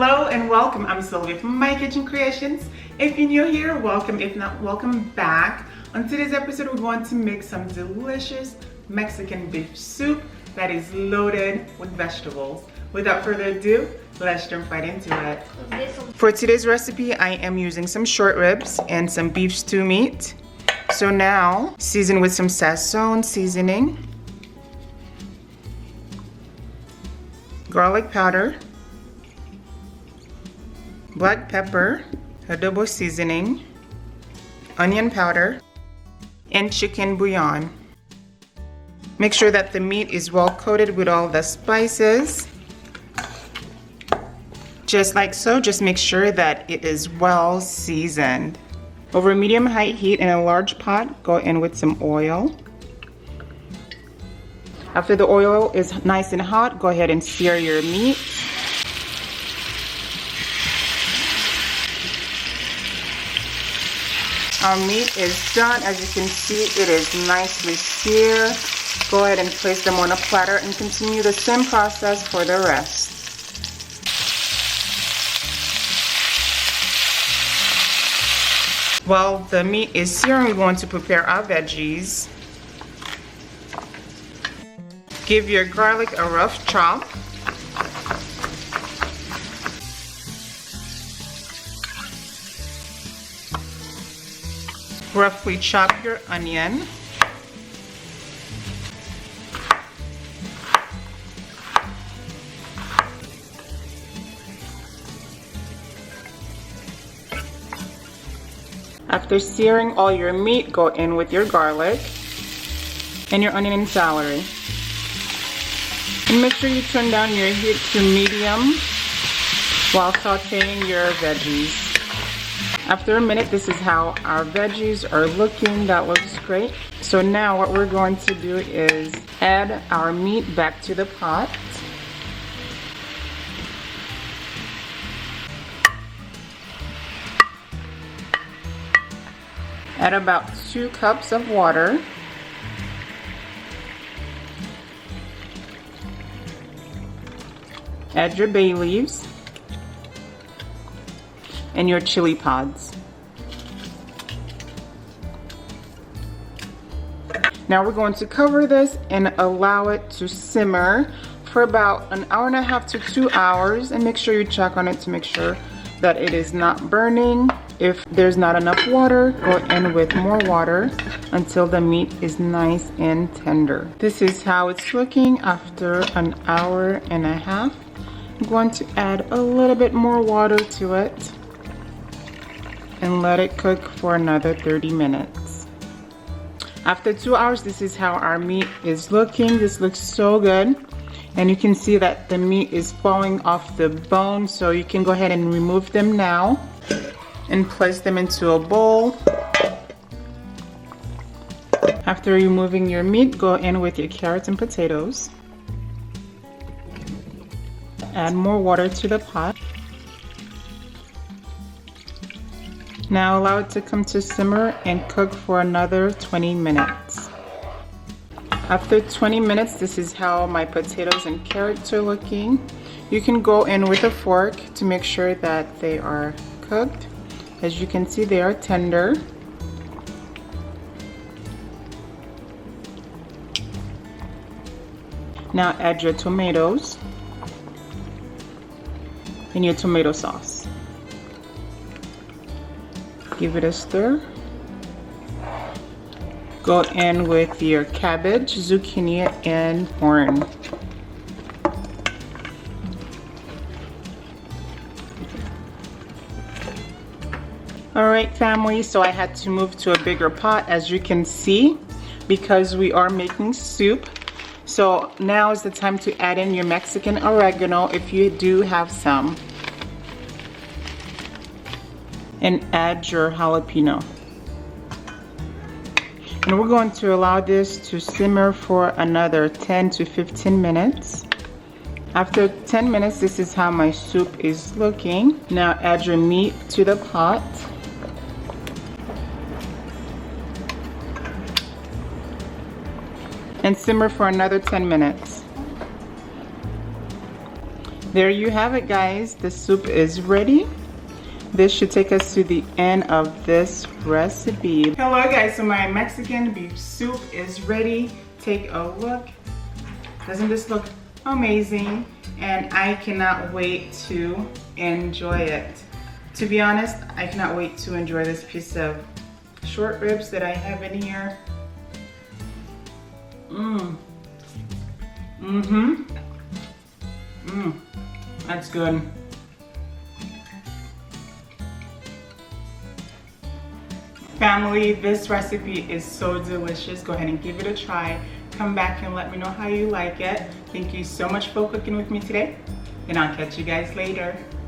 Hello and welcome. I'm Sylvia from My Kitchen Creations. If you're new here, welcome. If not, welcome back. On today's episode, we're going to make some delicious Mexican beef soup that is loaded with vegetables. Without further ado, let's jump right into it. For today's recipe, I am using some short ribs and some beef stew meat. So now, season with some Sazon seasoning, garlic powder, black pepper, adobo seasoning, onion powder, and chicken bouillon. Make sure that the meat is well coated with all the spices. Just like so, just make sure that it is well seasoned. Over medium-high heat in a large pot, go in with some oil. After the oil is nice and hot, go ahead and sear your meat. Our meat is done. As you can see, it is nicely seared. Go ahead and place them on a platter and continue the same process for the rest. While the meat is searing, we're going to prepare our veggies. Give your garlic a rough chop. Roughly chop your onion. After searing all your meat, go in with your garlic and your onion and celery. And make sure you turn down your heat to medium while sauteing your veggies. After a minute, this is how our veggies are looking. That looks great. So now what we're going to do is add our meat back to the pot. Add about 2 cups of water. Add your bay leaves and your chili pods. Now we're going to cover this and allow it to simmer for about 1.5 hours to 2 hours, and make sure you check on it to make sure that it is not burning. If there's not enough water, go in with more water until the meat is nice and tender. This is how it's looking after 1.5 hours. I'm going to add a little bit more water to it and let it cook for another 30 minutes. After 2 hours, this is how our meat is looking. This looks so good. And you can see that the meat is falling off the bone, so you can go ahead and remove them now and place them into a bowl. After removing your meat, go in with your carrots and potatoes. Add more water to the pot. Now allow it to come to simmer and cook for another 20 minutes. After 20 minutes, this is how my potatoes and carrots are looking. You can go in with a fork to make sure that they are cooked. As you can see, they are tender. Now add your tomatoes and your tomato sauce. Give it a stir. Go in with your cabbage, zucchini, and corn. Alright family, so I had to move to a bigger pot, as you can see, because we are making soup. So now is the time to add in your Mexican oregano if you do have some. And add your jalapeno. And we're going to allow this to simmer for another 10 to 15 minutes. After 10 minutes, this is how my soup is looking. Now add your meat to the pot. And simmer for another 10 minutes. There you have it, guys. The soup is ready. This should take us to the end of this recipe. Hello guys, so my Mexican beef soup is ready. Take a look. Doesn't this look amazing? And I cannot wait to enjoy it. To be honest, I cannot wait to enjoy this piece of short ribs that I have in here. That's good. Family, this recipe is so delicious. Go ahead and give it a try. Come back and let me know how you like it. Thank you so much for cooking with me today, and I'll catch you guys later.